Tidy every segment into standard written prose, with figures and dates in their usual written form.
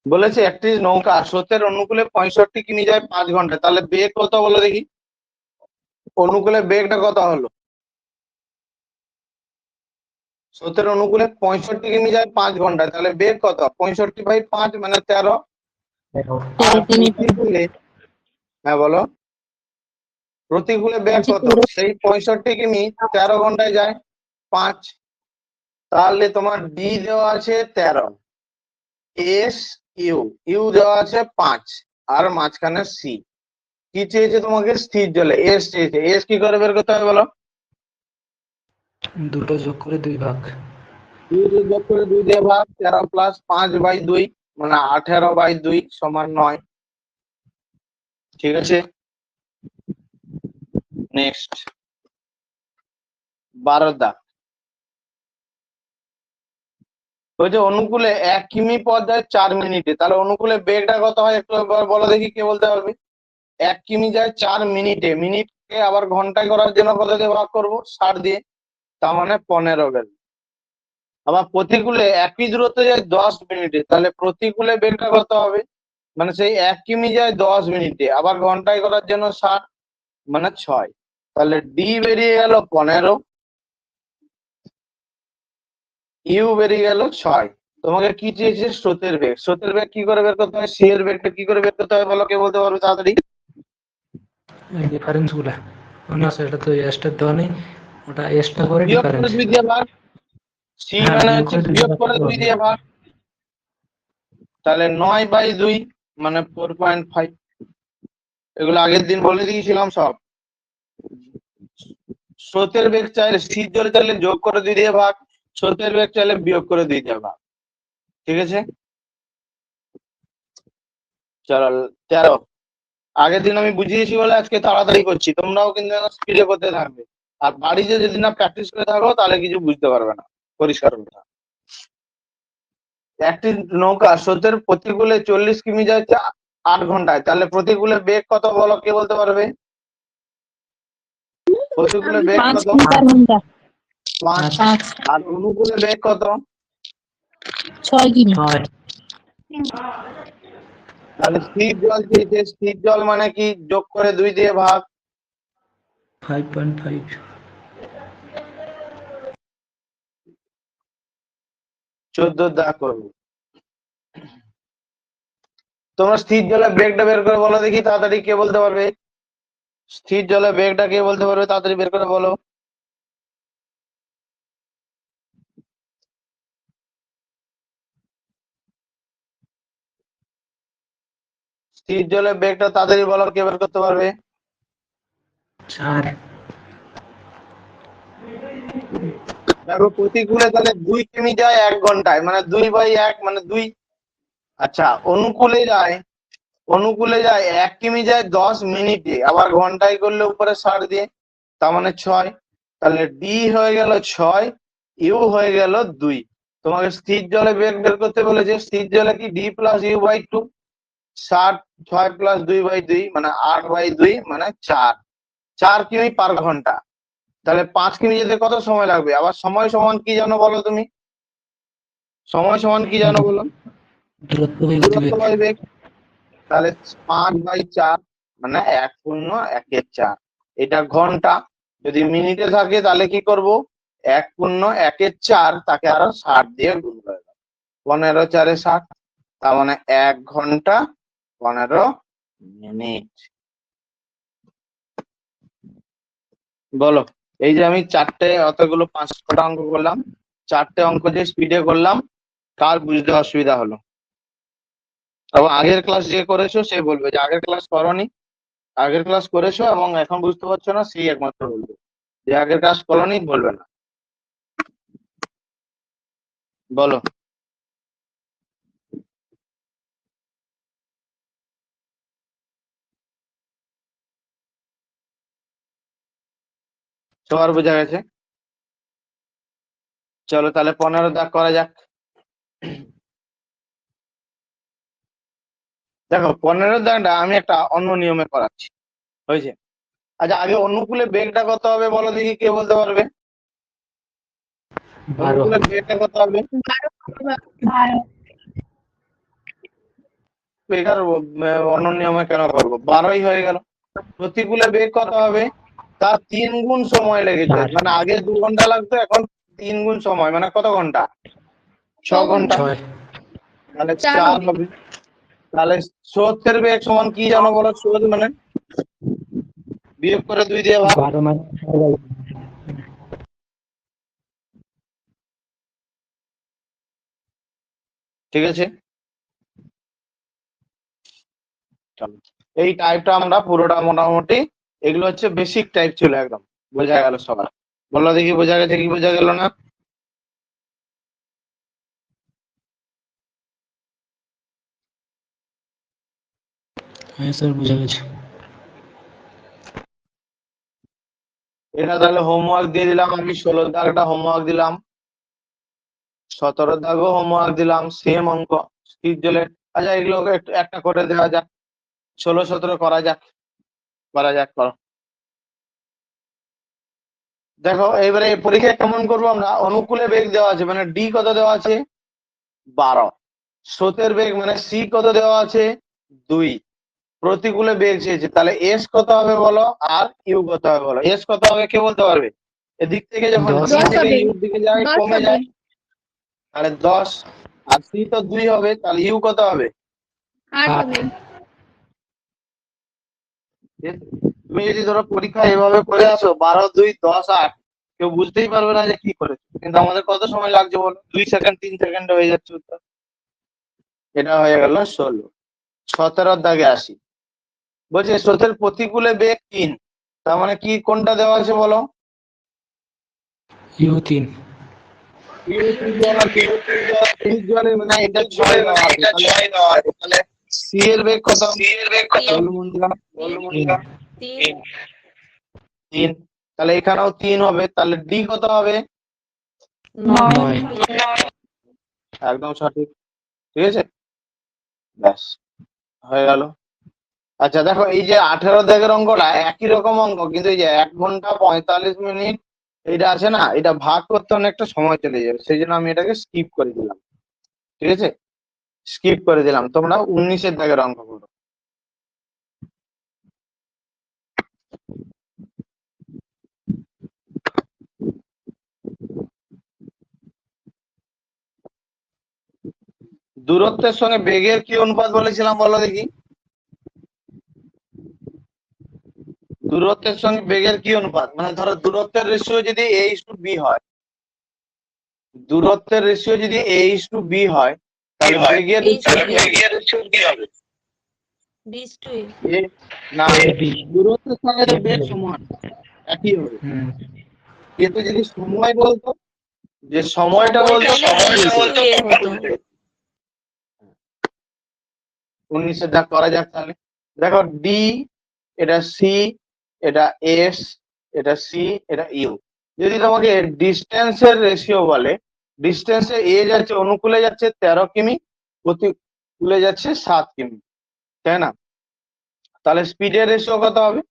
বলেছে একটি নৌকা স্রোতের অনুকূলে 65 কিমি যায় 5 ঘন্টায়, তাহলে বেগ কত বলো দেখি? অনুকূলে বেগটা কত হলো? স্রোতের অনুকূলে 65 কিমি যায় 5 ঘন্টায়, তাহলে বেগ কত? 65/5 মানে 13। আর প্রতিকূলে, হ্যাঁ বলো, প্রতিকূলে বেগ কত? সেই 65 কিমি 13 ঘন্টায় যায় 5। তাহলে তোমার ডি দেওয়া আছে 13, এস ইউ ইউ দেওয়া আছে 5, আর মাঝখানে সি। কি চেয়েছে তোমাকে? স্থির জলে এস চেয়েছে। এস কি করে বের করতে হবে বলো? দুটো যোগ করে 2 ভাগ। 2 যোগ করে 2 দিয়ে ভাগ, 13 প্লাস 5/2 মানে 18/2 সমান 9। ঠিক আছে, নেক্সট 12 দাগ। বলছে অনুকূলে 1 কিমি পথ যায় 4 মিনিটে, তাহলে অনুকূলে বেগটা কত হয় একটু একবার বলো দেখি, কে বলতে পারবে? 1 কিমি যায় 4 মিনিটে, মিনিটকে আবার ঘন্টায় করার জন্য কত দিয়ে ভাগ করবো? 60 দিয়ে, তার মানে 15 গেল। আবার প্রতিকূলে একই দূরত্ব যায় 10 মিনিটে, তাহলে প্রতিকূলে বেগটা কত হবে? মানে সেই 1 কিমি যায় 10 মিনিটে, আবার ঘন্টায় করার জন্য 60 মানে 6। তাহলে ডি বেরিয়ে গেল 15, ইউ বেরিয়ে গেল 6। তোমাকে কি চেয়েছে? স্রোতের বেগ। স্রোতের বেগ কি করে বের করতে হয়? সি এর বেগটা কি করে বের করতে হয় বলো, কে বলতে পারবে তাড়াতাড়ি? এই ডিফারেন্স গুলা না স্যার, এটা তো এসটা দেওয়া নেই, ওটা এসটা করে বিয়োগ করে ডিফারেন্স। 2 দিয়ে ভাগ। সি হ্যাঁ, মানে বিয়োগ হচ্ছে করে 2 বিয়োগ ভাগ করে করতে 2 হবে। দিয়ে ভাগ, তাহলে 9/2 মানে 4.5। এগুলো আগের দিন বলে দিয়েছিলাম সব। স্রোতের বেগ চাইলে, স্থির জলে চাইলে যোগ করে 2 দিয়ে ভাগ, স্রোতের বেগ চাইলে বিয়োগ করে 2 দিয়ে ভাগ। ঠিক আছে, চলো 13। আগের দিন আমি বুঝিয়েছি বলে আজকে তাড়াতাড়ি করছি, তোমরাও কিন্তু স্পিডে করতে থাকবে। আর বাড়িতে যদি না প্র্যাকটিস করে থাকো তাহলে কিছু বুঝতে পারবে না। পরিষ্কার কথা, একটি নৌকা স্রোতের প্রতিকূলে 40 কিমি যায় 8 ঘন্টায়, তাহলে প্রতিকূলে বেগ কত বলো, কে বলতে পারবে? প্রতিকূলে বেগ 5 কত? ঘন্টা 5। 5 আর অনুকূলে বেগ কত? 6 কিমি। 6। তাহলে স্থির জল চেয়েছে, স্থির জল মানে কি? যোগ করে 2 দিয়ে ভাগ, 5.5। 14 দাগ করবো। তোমরা স্থির জলে বেগটা বের করে বলো দেখি তাড়াতাড়ি, কে বলতে পারবে? স্থির জলে বেগটা কে বলতে পারবে? তাড়াতাড়ি বের করে বলো। স্থির জলে বেগটা তাড়াতাড়ি বলো, কে বের করতে পারবে? 4। দেখো প্রতিকূলে তাহলে 2 কিমি যায় 1 ঘন্টায়, মানে 2/1 মানে 2। আচ্ছা, অনুকূলে যায় 1 কিমি যায় 10 মিনিটে, আবার ঘন্টায় করলে উপরে 60 দিয়ে, তার মানে 6। তাহলে ডি হয়ে গেল 6, ইউ হয়ে গেল 2। তোমাকে স্থির জলে বেগ বের করতে বলেছে, স্থির জলে কি D plus U by 2, 60 6 plus 2/2 মানে 8/2 মানে 4 কিমি পার ঘন্টা। তাহলে 5 কিমি যেতে কত সময় লাগবে? আবার সময় সমান কি জানো বলো তুমি? সময় সমান কি জানো বলো? দূরত্ব বাই দূরত্ব গতিবেগ। বাই বেগ। তাহলে 5/4 মানে 1/4। এটা ঘন্টা। যদি মিনিটে থাকে তাহলে কি করব? 1/4 তাকে আরো 60 দিয়ে গুণ করে দাও, 15 4 60, তার মানে 1 ঘন্টা 15 মিনিট। বলো, এই যে আমি 4টে অতগুলো 5টা অঙ্ক করলাম, 4টে অঙ্ক যে স্পিডে করলাম, কার বুঝতে অসুবিধা হলো? এবং আগের ক্লাস যে করেছো সে বলবে, যে আগের ক্লাস করোনি, আগের ক্লাস করেছো এবং এখন বুঝতে পারছো না, সেই একমাত্র বলবে। যে আগের ক্লাস করোনি বলবে না। বলো, সবার বোঝা গেছে? চলো তাহলে 15 দাগ করা যাক। দেখো 15 দাগটা আমি একটা অন্য নিয়মে করাচ্ছি, হয়েছে? আচ্ছা, আগে অনুকূলে বেগটা কত হবে বলো দেখি, কে বলতে পারবে? 12। অনুকূলে বেগটা কত হবে? 12 বেকার অন্য নিয়মে কেন করবো, 12ই হয়ে গেল। প্রতিকূলে বেগ কত হবে, তার 3 গুণ সময় লেগেছে, মানে আগে 2 ঘন্টা লাগতো, এখন 3 গুণ সময়, মানে কত ঘন্টা, 6 ঘন্টা, 6 তাহলে 4 হবে। তাহলে স্রোতের বেগ সমান কি জানো বলো, স্রোত মানে বিয়োগ করে 2 দিয়ে ভাগ, 12 মানে ঠিক আছে। চলো, এই টাইপটা আমরা পুরোটা মোটামুটি, এগুলো হচ্ছে বেসিক টাইপ ছিল, একদম বোঝা গেল সবার, বলো দেখি বোঝা গেছে কি বোঝা গেল না। হ্যাঁ স্যার বুঝা গেছে। এটা তাহলে হোমওয়ার্ক দিয়ে দিলাম আমি, 16 দাগটা হোমওয়ার্ক দিলাম, 17 দাগও হোমওয়ার্ক দিলাম, সেম অঙ্ক স্থির জলের। আচ্ছা এগুলোকে একটু একটা করে দেওয়া যাক, 16 17 করা যাক, করো। দেখো এবারে পরীক্ষায় কেমন করবো আমরা, অনুকূলে বেগ দেওয়া আছে মানে ডি কত দেওয়া আছে 12, স্রোতের বেগ মানে সি কত দেওয়া আছে 2, প্রতিকূলে বেগ চেয়েছে, তাহলে এস কত হবে বলো, আর ইউ কত হবে বলো, এস কত হবে কে বলতে পারবে, এদিক থেকে যখন 10 ডি থেকে ইউর দিকে যায় কমে যায়, তাহলে 10, আর সি তো 2 হবে, তাহলে ইউ কত হবে, 8 হবে। তুমি যদি ধরো পরীক্ষা এভাবে করে আসো 12 2 10 8, কেউ বুঝতেই পারবে না যে কি করেছে, কিন্তু আমাদের কত সময় লাগছে বলো, 2 সেকেন্ড 3 সেকেন্ডে হয়ে যাচ্ছে উত্তর। এটা হয়ে গেল 16। 17 দাগে আসি, বলছে স্রোতের প্রতিকূলে বেগ 3, তার মানে কি কোনটা দেওয়া আছে বলো, U3 মানে এটা 6 দেওয়া আছে, তাহলে সি এর বেগ কত, তিন। 3, তাহলে এখানেও 3 হবে, তাহলে ডি কত হবে, 9 একদম সঠিক, ঠিক আছে, ব্যাস হয়ে গেল। আচ্ছা দেখো এই যে 18 দাগের অঙ্কটা একই রকম অঙ্ক, কিন্তু এই যে 1 ঘন্টা 45 মিনিট এটা আছে না, এটা ভাগ করতে অনেকটা সময় চলে যাবে, সেই জন্য আমি এটাকে স্কিপ করে দিলাম, ঠিক আছে, স্কিপ করে দিলাম। তোমরা 19 দাগের অঙ্ক করো। দূরত্বের সঙ্গে বেগের কি অনুপাত বলেছিলাম বলো দেখি, দূরত্বের সঙ্গে বেগের কি অনুপাত, মানে ধরো দূরত্বের রেশিও যদি a/b হয়, দূরত্বের রেশিও যদি a/b হয়, তাহলে বেগের রেশিও কি হবে, না দূরত্বের সঙ্গে তো বেগ সমান একই হবে, কিন্তু যদি সময় বলতো, যে সময়টা বলতো, 19 দাগ করা যাক তাহলে। দেখো ডি, এটা সি, এটা এস, এটা সি, এটা ইউ। যদি তোমাকে ডিস্টেন্সের রেশিও বলে, ডিস্টেন্সে এ যাচ্ছে অনুকূলে যাচ্ছে 13 কিমি, প্রতিকূলে যাচ্ছে 7 কিমি, তাই না, তাহলে স্পিডের রেশিও কত হবে,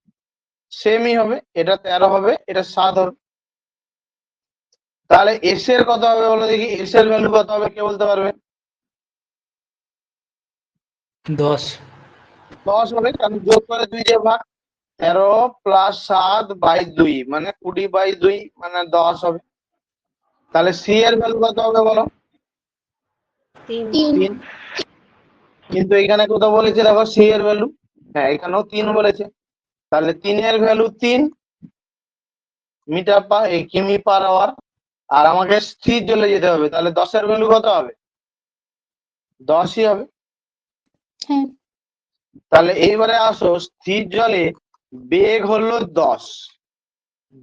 সেমই হবে, এটা 13 হবে, এটা 7 হবে, তাহলে এস এর কত হবে বলো দেখি, এস এর ভ্যালু কত হবে কে বলতে পারবে, 10 10 হবে, কারণ যোগ করে 2 দিয়ে ভাগ, 13 প্লাস 7 বাই 2 মানে 20/2 মানে 10 হবে, তাহলে সি এর ভ্যালু কত হবে বলো, 3, কিন্তু এখানে কত বলেছে দেখো সি এর ভ্যালু, হ্যাঁ এখানেও 3 বলেছে, তাহলে 3 এর ভ্যালু 3 মিটার পার কিমি পার আওয়ার, আর আমাকে স্থির জলে যেতে হবে, তাহলে 10 এর ভ্যালু কত হবে, 10ই হবে। হ্যাঁ। তাহলে এইবারে আসো, স্থির জলে বেগ হলো 10,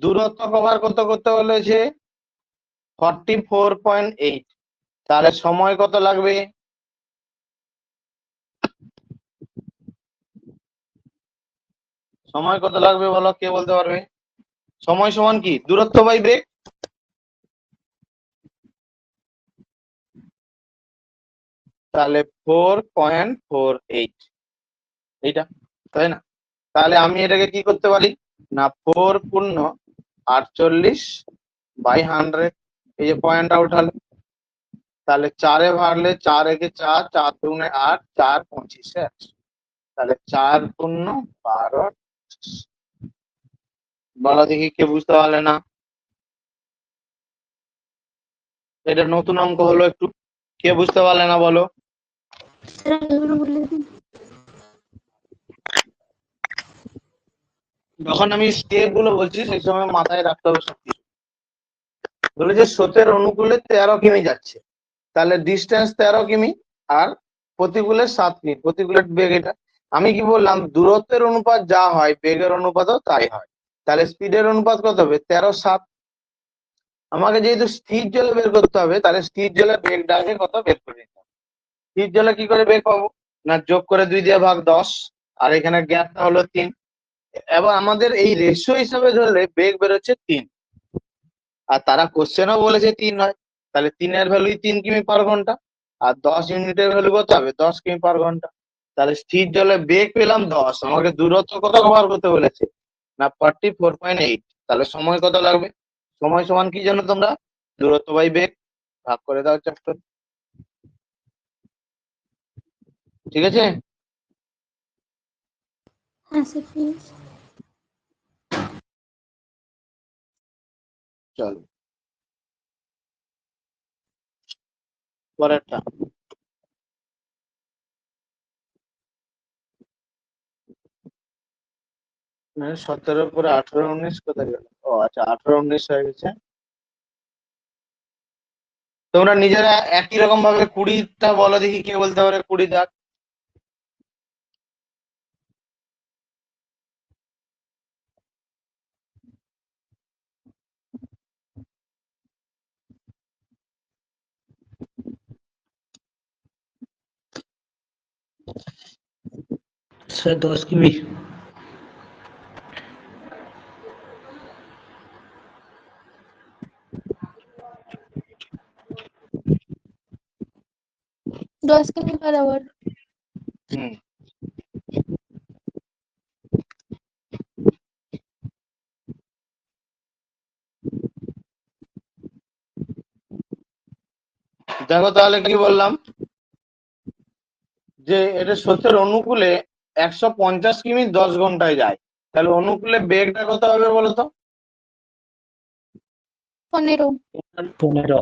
দূরত্ব কভার করতে বলেছে 44.8, তাহলে সময় কত লাগবে, সময় কত লাগবে বলো কে বলতে পারবে, সময় সমান কি দূরত্ব বাই বেগ, তাহলে 4.48 এইটা, তাই না, তাহলে আমি এটাকে কি করতে পারি না, 4 পূর্ণ 48/100, এই যে পয়েন্টটা উঠালে, তাহলে 4 এ ভাগলে 4 একে 4, 4 দুগুণে 8, 4 25 100। তাহলে 4 পূর্ণ 12। বলো দেখি কে বুঝতে পারলে না? এটা নতুন অঙ্ক হলো, একটু কে বুঝতে পারলে না বলো? স্যার এগুলো বলে দিন। যখন আমি স্টেপ গুলো বলছি সেই সময় মাথায় রাখতে হবে সবকিছু। বলেছে স্রোতের অনুকূলে 13 কিমি যাচ্ছে, তাহলে ডিস্টেন্স 13 কিমি আর প্রতিকূলে 7 কিমি, প্রতিকূলের বেগ এটা। আমি কি বললাম, দূরত্বের অনুপাত যা হয় বেগের অনুপাতও তাই হয়। তাহলে স্পিডের অনুপাত কত হবে? 13:7। আমাকে যেহেতু স্থির জলে বের করতে হবে, তাহলে স্থির জলে বেগটা আগে কত বের করে নিতে হবে। স্থির জলে কি করে বের পাবো? না, যোগ করে 2 দিয়ে ভাগ 10, আর এখানে গ্যাপটা হলো 3। এবার আমাদের এই রেশিও হিসাবে ধরলে বেগ বেরোচ্ছে 3, আর তারা কোশ্চেনও বলেছে 3 হয়, তাহলে 3 এর ভ্যালুই 3 কিমি পার ঘন্টা, আর 10 ইউনিটের ভ্যালু কত হবে? 10 কিমি পার ঘন্টা। তাহলে স্থির জলে বেগ পেলাম 10, আমাকে দূরত্ব কত কভার করতে বলেছে? না 44.8। তাহলে সময় কত লাগবে? সময় সমান কি জানো তোমরা? দূরত্ব বাই বেগ, ভাগ করে দাও চ্যাপ্টার। ঠিক আছে? হ্যাঁ স্যার প্লিজ। চলো পরেরটা। মানে 17 পরে 18 19 কোথায় গেল? ও আচ্ছা, 18 19 হয়ে গেছে। তোমরা নিজেরা একই রকম ভাবে 20টা বলো দেখি, কে বলতে পারে 20 দাগ? স্যার 10 কিমি। দশ কিমি per hour। হুম, দেখো তাহলে কি বললাম, যে এটা স্রোতের অনুকূলে 150 কিমি 10 ঘন্টায় যায়, তাহলে অনুকূলে বেগটা কত হবে বলো তো? 15। 15।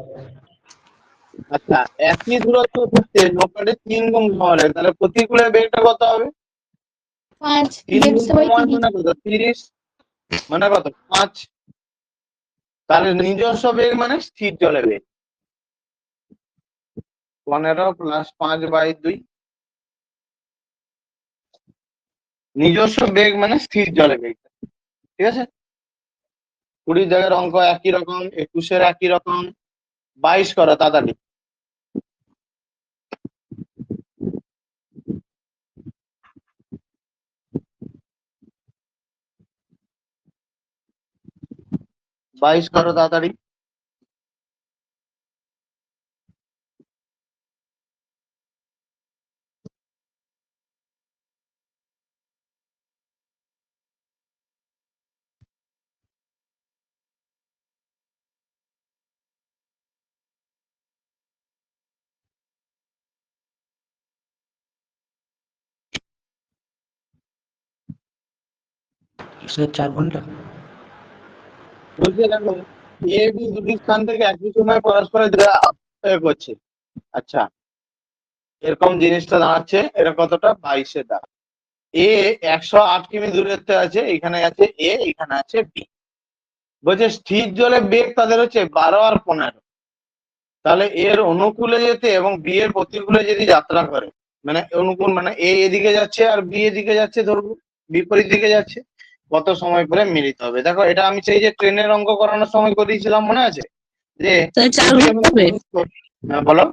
আচ্ছা, একই দূরত্ব থাকতে নৌকাটি 3 গুণ সময় লাগে, তাহলে প্রতিকূলে বেগটা কত হবে? 5 3 গুণ 150 by সময় 30। মানে কত? 30 মানে কত? 5। তাহলে নিজস্ব বেগ মানে স্থির জলে বেগ 15 + 5/2। নিজস্ব বেগ মানে স্থির জলে বেগ। ঠিক আছে? 20 দাগের অঙ্ক একই রকম, 21-এর একই রকম, 22 করো তাড়াতাড়ি। বাইশ করো তাড়াতাড়ি। স্যার 4 ঘন্টা। বলছি দেখো, এ বি দুটি স্থান থেকে একই সময় পরস্পরের করছে। আচ্ছা, এরকম জিনিসটা দাঁড়াচ্ছে, এটা কতটা? 22-এর দাগ। এ 108 কিমি দূরত্বে আছে, এখানে আছে এ, এখানে আছে বি। বলছে স্থির জলে বেগ তাদের হচ্ছে 12 আর 15। তাহলে এর অনুকূলে যেতে এবং বি এর প্রতিকূলে যদি যাত্রা করে, মানে অনুকূল মানে এ এদিকে যাচ্ছে আর বি এদিকে যাচ্ছে, ধরবো বিপরীত দিকে যাচ্ছে, কত সময় পরে মিলিত হবে? দেখো এটা আমি সেই যে ট্রেনের অঙ্ক করানোর সময় করিয়েছিলাম, মনে আছে? যে স্যার 4 যদি ঘন্টা আমি হবে? হ্যাঁ বলো।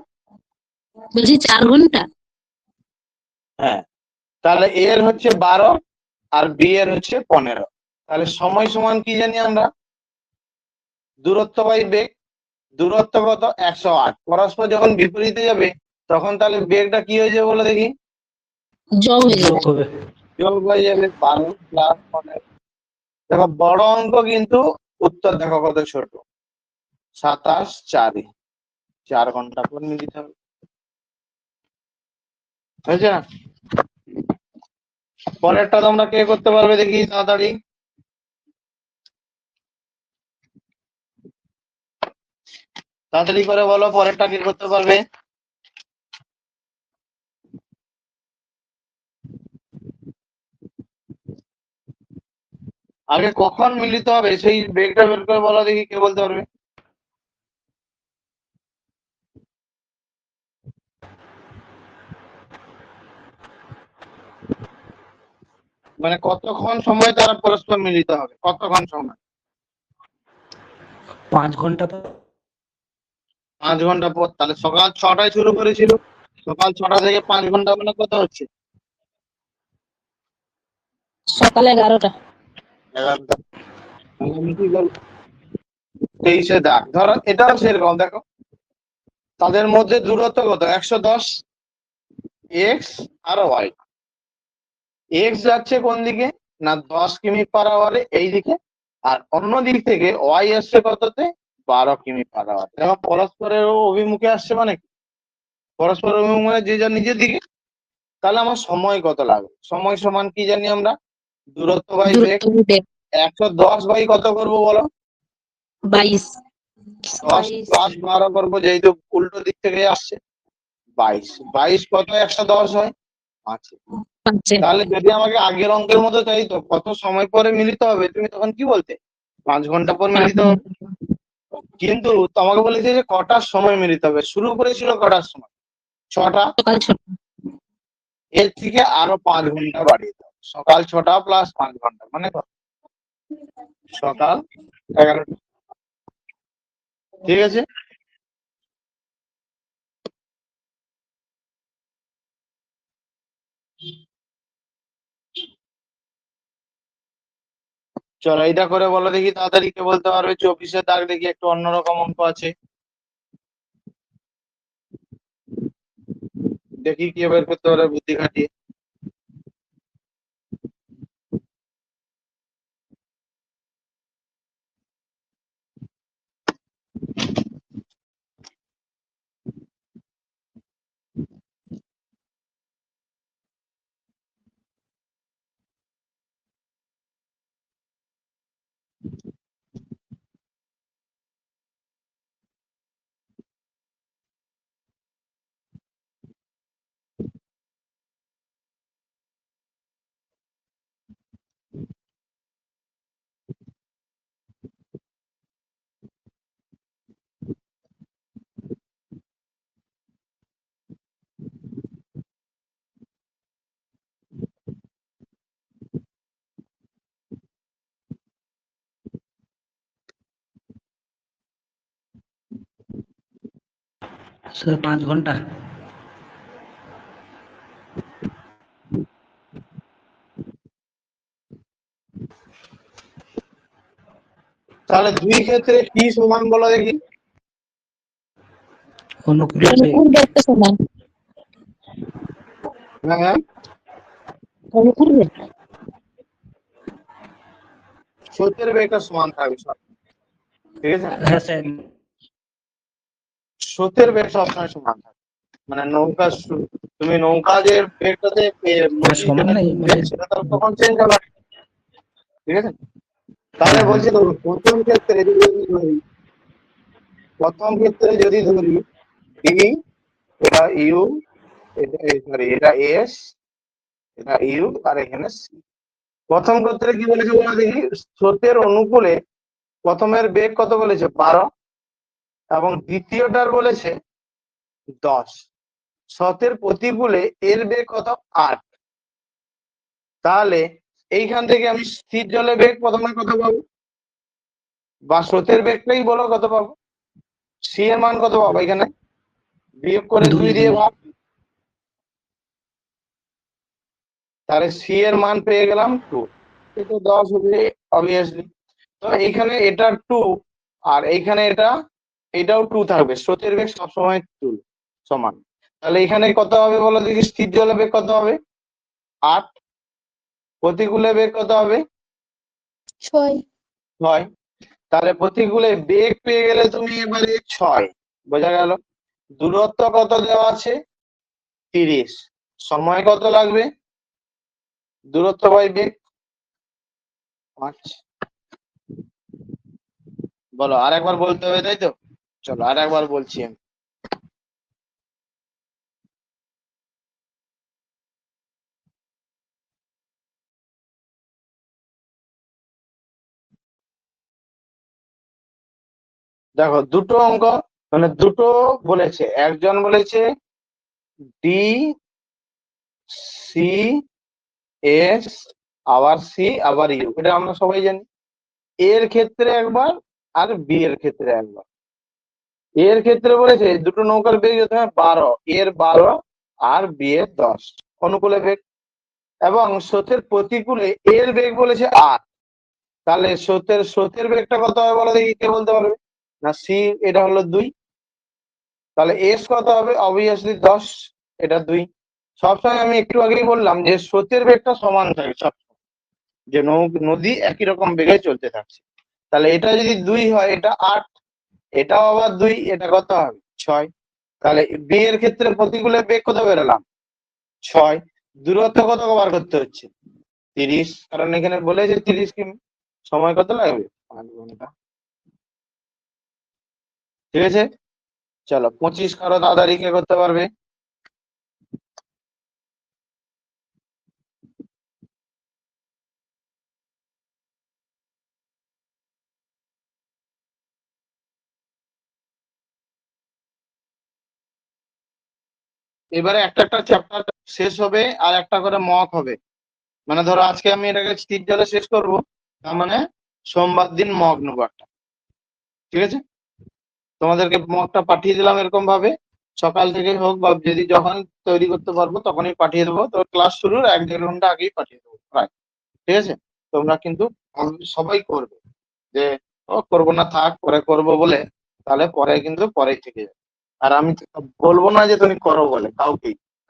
বলছি 4 ঘন্টা। হ্যাঁ, তাহলে এর হচ্ছে 12 আর বি এর হচ্ছে 15। তাহলে সময় সমান কি জানি আমরা? দূরত্ব বাই বেগ। দূরত্ব কত? 108। পরস্পর যখন বিপরীতে যাবে তখন তাহলে বেগটা কি হয়ে যাবে বলো দেখি? যোগ হয়ে যোগ যাবে। হবে। যোগ হয়ে যাবে 12 + 15। দেখো বড় অঙ্ক, কিন্তু উত্তর দেখো কত ছোট, 27 4। 4 ঘন্টা পর মিলিত হবে। হয়েছে না? পরেরটা তোমরা কে করতে পারবে দেখি তাড়াতাড়ি। তাড়াতাড়ি করে বলো পরেরটা কে করতে পারবে। আগে কখন মিলিত হবে সেই বেগটা বের করে বলো দেখি, কে বলতে পারবে? মানে কতক্ষণ সময় তারা পরস্পর মিলিত হবে, কতক্ষণ সময়? 5 ঘন্টা পর। 5 ঘন্টা পর। তাহলে সকাল 6টায় শুরু করেছিল, সকাল 6টা থেকে 5 ঘন্টা মানে কত হচ্ছে? সকালে 11টা। 11টা। তাহলে আমি কি বলবো, 23 দাগ ধরো, এটাও সেরকম দেখো তাদের মধ্যে দূরত্ব কত, 110 এক্স আর ওয়াই। এক্স যাচ্ছে কোন দিকে না 10 কিমি পার আওয়ারে এই দিকে, আর অন্য দিক থেকে ওয়াই আসছে কততে 12 কিমি পার আওয়ার। দেখো পরস্পরের অভিমুখে আসছে মানে কি? পরস্পর অভিমুখ মানে যে যার নিজের দিকে। তাহলে আমার সময় কত লাগবে? সময় সমান কি জানি আমরা, দূরত্ব বাই বেগ। দূরত্ব বেগ 110 বাই কত করবো বলো? 22। 10 প্লাস 12 করবো, যেহেতু উল্টো দিক থেকে আসছে। 22 22 কত 110 হয়? আচ্ছা, পাচ্ছে। তাহলে যদি আমাকে আগের অঙ্কের মতো চাইতো কত সময় পরে মিলিত হবে, তুমি তখন কি বলতে? 5 ঘন্টা পর মিলিত হবে। কিন্তু তোমাকে বলেছে যে কটার সময় মিলিত হবে, শুরু করেছিল কটার সময়? 6টা। সকাল 6টা। এর থেকে আরো 5 ঘন্টা বাড়িয়ে দাও, সকাল 6টা প্লাস 5 ঘন্টা মানে কত? সকাল 11টা। ঠিক আছে। চলো এইটা করে বলো দেখি তাড়াতাড়ি, কে বলতে পারবে? 24 দাগ দেখি, একটু অন্যরকম অঙ্ক আছে, দেখি কে বের করতে পারে বুদ্ধি খাটিয়ে। স্যার 5 ঘন্টা। তাহলে দুই ক্ষেত্রে কি সমান বলো দেখি। অনুকূলের বেগ। অনুকূল বেগটা সমান। হ্যাঁ, অনুকূল বেগ। স্রোতের বেগটা সমান থাকবে সব। ঠিক আছে, হ্যাঁ স্যার। স্রোতের বেগ সবসময় সমান থাকে। মানে নৌকা তুমি নৌকা যে বেগটাতে সমান নেই মানে সেটা তো তখন চেঞ্জ হবে। ঠিক আছে, তাহলে বলছি তো প্রথম ক্ষেত্রে যদি আমি ধরি, প্রথম ক্ষেত্রে যদি ধরি ই, এটা ইউ, এটা সরি এটা এস, এটা ইউ, আর এখানে সি। প্রথম ক্ষেত্রে কি বলেছে বলো দেখি, স্রোতের অনুকূলে প্রথমের বেগ কত বলেছে 12, এবং দ্বিতীয়টার বলেছে 10। স্রোতের প্রতিকূলে এর বেগ কত 8। তাহলে এইখান থেকে আমি স্থির জলের বেগ প্রথমে কত পাবো, বা স্রোতের বেগটাই বলো কত পাবো, সি এর মান কত পাবো এখানে, বিয়োগ করে 2 দিয়ে ভাগ। তাহলে সি এর মান পেয়ে গেলাম 2, এটা 10 হবে অবভিয়াসলি। তো এইখানে এটা 2, আর এইখানে এটাও 2 থাকবে, স্রোতের বেগ সবসময় 2 সমান। তাহলে এখানে কত হবে বলো দেখি, স্থির জলের বেগ কত হবে 8, প্রতিকূলে বেগ কত হবে 6 6। তাহলে প্রতিকূলে বেগ পেয়ে গেলে তুমি এবারে 6, বোঝা গেল? দূরত্ব কত দেওয়া আছে 30, সময় কত লাগবে দূরত্ব বাই বেগ 5। বলো আরেকবার বলতে হবে তাই তো, চলো আরেকবার বলছি আমি। দেখো দুটো অঙ্ক, মানে দুটো বলেছে, একজন বলেছে ডি সি এস আবার সি আবার ইউ, এটা আমরা সবাই জানি। এর ক্ষেত্রে একবার আর বি এর ক্ষেত্রে একবার। এর ক্ষেত্রে বলেছে দুটো নৌকার বেগ যেতে হয় 12, এর 12 আর বি এর 10 অনুকূলে বেগ, এবং স্রোতের প্রতিকূলে এর বেগ বলেছে 8। তাহলে স্রোতের বেগটা কত হবে বলো দেখি, কে বলতে পারবে? না সি, এটা হলো 2। তাহলে এস কত হবে? অবভিয়াসলি 10, এটা 2। সবসময় আমি একটু আগেই বললাম যে স্রোতের বেগটা সমান থাকে সব, যে নদী একই রকম বেগে চলতে থাকছে। তাহলে এটা যদি 2 হয়, এটা 8, এটাও আবার 2, এটা কত হবে 6। তাহলে বি এর ক্ষেত্রে প্রতিকূলে বেগ কত বেরোলাম 6। দূরত্ব কত কভার করতে হচ্ছে 30, কারণ এখানে বলেছে 30 কিমি। সময় কত লাগবে 5 ঘন্টা। ঠিক আছে, চলো 25 করো, তাড়াতাড়ি কে করতে পারবে? এবারে একটা একটা চ্যাপ্টার শেষ হবে আর একটা করে মক হবে। মানে ধরো আজকে আমি এটাকে স্থির জলে শেষ করব, তার মানে সোমবার দিন মক নেবো একটা। ঠিক আছে, তোমাদেরকে মকটা পাঠিয়ে দিলাম এরকম ভাবে, সকাল থেকে হোক বা যদি যখন তৈরি করতে পারবো তখনই পাঠিয়ে দেবো। তো ক্লাস শুরুর 1-1.5 ঘন্টা আগেই পাঠিয়ে দেবো প্রায়। ঠিক আছে, তোমরা কিন্তু সবাই করবে, যে ও করবো না থাক পরে করবো বলে, তাহলে পরে কিন্তু পরেই থেকে যাবে। আর আমি বলবো না যে তুমি করো বলে,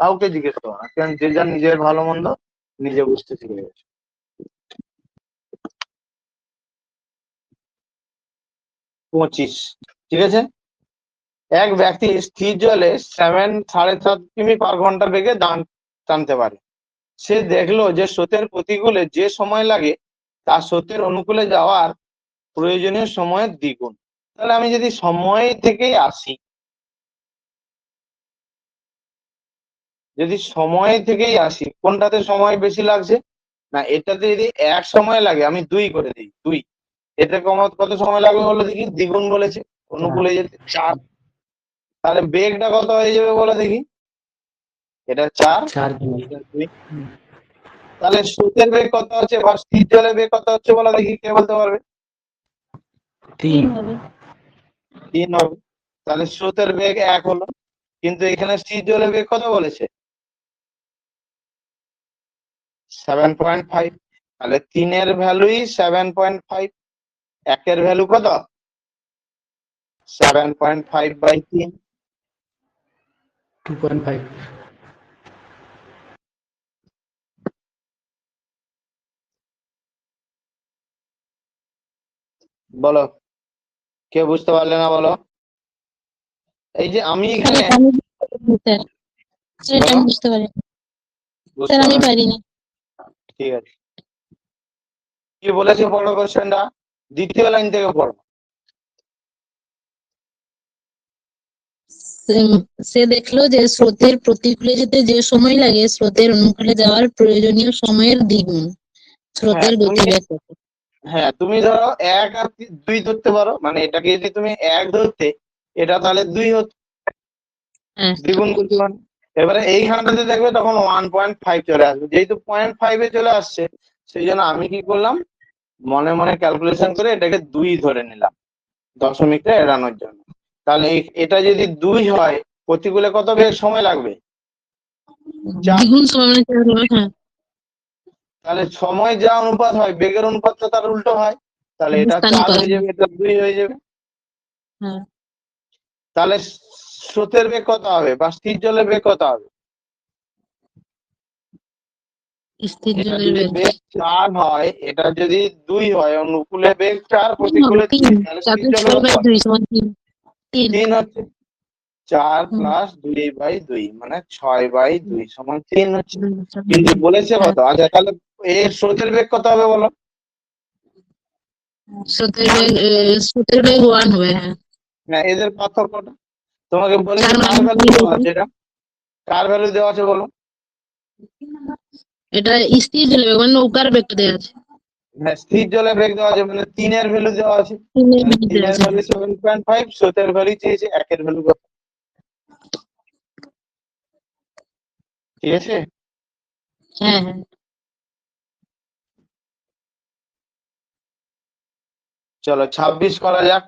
কাউকে জিজ্ঞেস করো না, কারণ যে যার নিজের ভালো মন্দ নিজে বুঝতে শিখে গেছে। 25, ঠিক আছে। এক ব্যক্তি স্থির জলে 7.5 কিমি পার ঘন্টা বেগে টানতে পারে। সে দেখলো যে স্রোতের প্রতিকূলে যে সময় লাগে তা স্রোতের অনুকূলে যাওয়ার প্রয়োজনীয় সময়ের দ্বিগুণ। তাহলে আমি যদি সময় থেকেই আসি, কোনটাতে সময় বেশি লাগছে? না এটাতে যদি 1 সময় লাগে আমি 2 করে দিই, 2। এতে কত সময় লাগবে বলো দেখি? দ্বিগুণ বলেছে, অনুকূলে যেতে 4। তাহলে বেগটা কত হয়ে যাবে বলো দেখি? এটা 4, 4 কিমি। এটা 2। তাহলে স্রোতের বেগ কত হচ্ছে বা স্থির জলের বেগ কত হচ্ছে বলো দেখি, কে বলতে পারবে? 3 হবে 3 হবে। তাহলে স্রোতের বেগ 1 হলো, কিন্তু এখানে স্থির জলের বেগ কত বলেছে? 7.5। তাহলে 3 এর ভ্যালুই 7.5, 1 এর ভ্যালু কত? 7.5/3। 2.5। বলো, কে বুঝতে পারলে না বলো? এই যে আমি স্যার এখানে আমি স্যার স্যার এটা আমি বুঝতে পারি স্যার, আমি পারিনি। ঠিক আছে, কি বলেছে পড়ো কোশ্চেনটা, দ্বিতীয় লাইন থেকে পড়ো। সে দেখলো যে স্রোতের প্রতিকূলে যেতে যে সময় লাগে স্রোতের অনুকূলে যাওয়ার প্রয়োজনীয় সময়ের দ্বিগুণ স্রোতের গতিবেগ কত। হ্যাঁ তুমি ধরো 1 আর 2 ধরতে পারো, মানে এটাকে যদি তুমি 1 ধরতে, এটা তাহলে 2 হতো, হ্যাঁ দ্বিগুণ করতে পারো। এবারে এইখানটাতে দেখবে তখন 1.5 চলে আসবে, যেহেতু 0.5 চলে আসছে সেই জন্য আমি কি করলাম, মনে মনে ক্যালকুলেশন করে এটাকে 2 ধরে নিলাম দশমিকটা এড়ানোর জন্য। তাহলে এটা যদি 2 হয়, প্রতিকূলে কত বেগ সময় লাগবে? 4। দ্বিগুণ সময় মানে কি হলো? হ্যাঁ তাহলে সময় যা অনুপাত হয় বেগের অনুপাতটা তার উল্টো হয়, তাহলে এটা 4 হয়ে যাবে, এটা 2 হয়ে যাবে। হ্যাঁ তাহলে স্রোতের বেগ কত হবে বা স্থির জলের বেগ কত হবে? স্থির এটা জলের যদি বেগ বেগ 4 হয়, এটা যদি 2 হয়, অনুকূলে বেগ 4 প্রতিকূলে 2, তাহলে স্থির জলে কত? 4/6/2 সমান 3। 3 হচ্ছে। 4 হুম। প্লাস 2/2 মানে 6/2 সমান 3 হচ্ছে। কিন্তু বলেছে কত? আচ্ছা তাহলে এর স্রোতের বেগ কত হবে বলো? স্রোতের বেগ 1 হবে। হ্যাঁ, না এদের পার্থক্যটা তোমাকে বলেছে, 4 কার ভ্যালু - দেওয়া আছে এটা? কার ভ্যালু দেওয়া আছে বলো? এটা স্থির জলের বেগ, মানে নৌকার বেগটা দেওয়া আছে। হ্যাঁ, স্থির জলে বেগ দেওয়া আছে মানে 3 এর ভ্যালু দেওয়া আছে। তিনের মানে বেগ 3 দেওয়া এর আছে। ভ্যালু 7.5, স্রোতের ভ্যালু চেয়েছে 1 এর ভ্যালু কত? ঠিক আছে? হ্যাঁ, হ্যাঁ। চলো 26 করা যাক।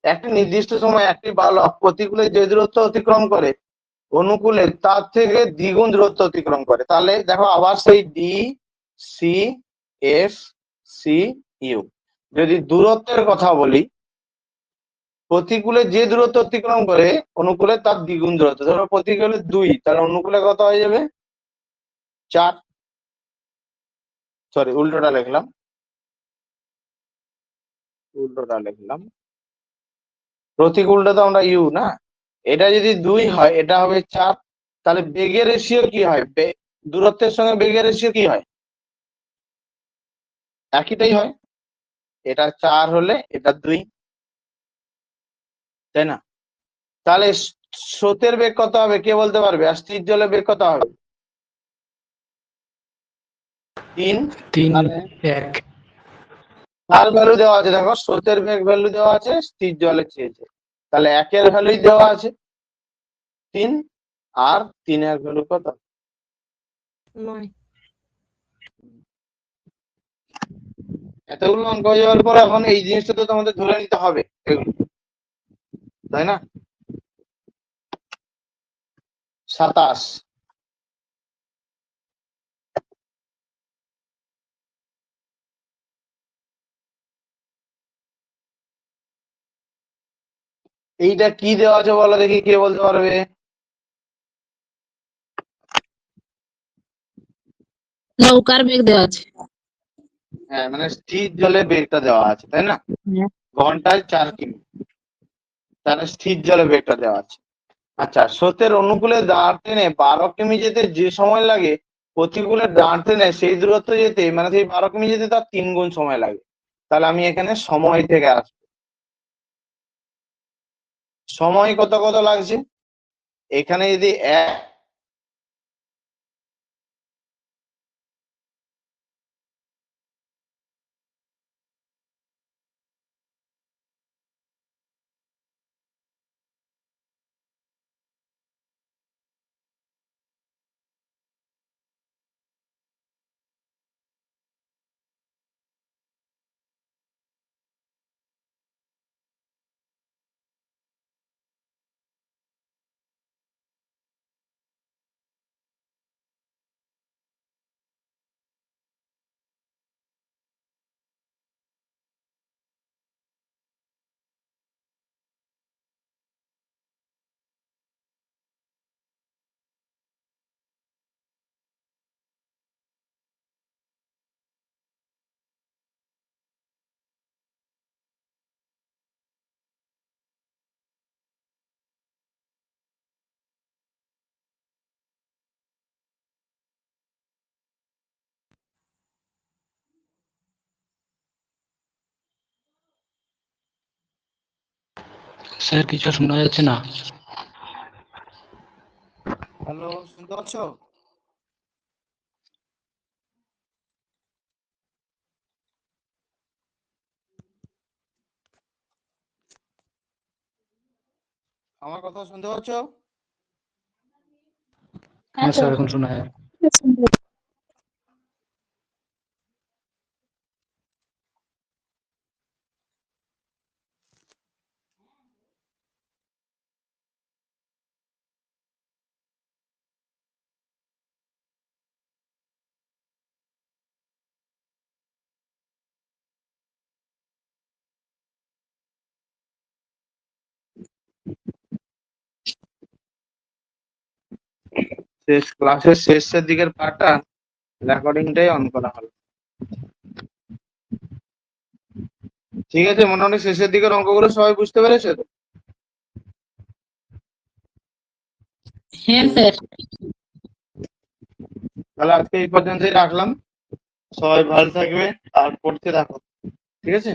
একটি নির্দিষ্ট সময় একটি বালক প্রতিকূলে যে দূরত্ব অতিক্রম করে অনুকূলে তার থেকে দ্বিগুণ দূরত্ব অতিক্রম করে। তাহলে দেখো আবার সেই D C F C U. যদি দূরত্বের কথা বলি, প্রতিকূলে যে দূরত্ব অতিক্রম করে অনুকূলে তার দ্বিগুণ দূরত্ব। ধরো প্রতিকূলে 2, তাহলে অনুকূলে কত হয়ে যাবে? 4। সরি, উল্টোটা লিখলাম। প্রতিকূলটা তো আমরা ইউ না, এটা যদি 2 হয় এটা হবে 4। তাহলে বেগের রেশিও কি হয়? দূরত্বের সঙ্গে বেগের রেশিও কি হয়? একইটাই হয়। এটা 4 হলে এটা 2, তাই না? তাহলে স্রোতের বেগ কত হবে কে বলতে পারবে? আর স্থির জলের বেগ কত হবে? 3। 3 তাহলে 1 কার ভ্যালু দেওয়া আছে দেখো? স্রোতের বেগ ভ্যালু দেওয়া আছে, স্থির জলের চেয়েছে। তাহলে 1 এর ভ্যালুই দেওয়া আছে 3, আর 3 এর ভ্যালু কত? 9। এতগুলো অঙ্ক হয়ে যাওয়ার পর এখন এই জিনিসটা তো তোমাদের ধরে নিতে হবে এগুলো, তাই না? 27। এইটা কি দেওয়া আছে বলো দেখি, কে বলতে পারবে? নৌকার বেগ দেওয়া আছে। হ্যাঁ, মানে স্থির জলে বেগটা দেওয়া আছে, তাই না? হ্যাঁ। ঘন্টায় 4 কিমি, তাহলে স্থির জলে বেগটা দেওয়া আছে। আচ্ছা, স্রোতের অনুকূলে দাঁড় টেনে 12 কিমি যেতে যে সময় লাগে, প্রতিকূলে দাঁড় টেনে সেই দূরত্ব যেতে মানে সেই 12 কিমি যেতে তার 3 গুণ সময় লাগে। তাহলে আমি এখানে সময় থেকে আসবো। সময় কত কত লাগছে? এখানে যদি স্যার কিছু শোনা যাচ্ছে না। হ্যালো, শুনতে পাচ্ছ? আমার কথা শুনতে পাচ্ছ? হ্যাঁ স্যার এখন শোনা যায়। শেষ ক্লাসের শেষের দিকের পার্টটা রেকর্ডিংটাই অন করা হলো। ঠিক আছে, মোটামুটি শেষের দিকের অঙ্কগুলো সবাই বুঝতে পেরেছে তো? হ্যাঁ স্যার। তাহলে আজকে এই পর্যন্তই রাখলাম। সবাই ভালো থাকবে আর পড়তে থাকো, ঠিক আছে?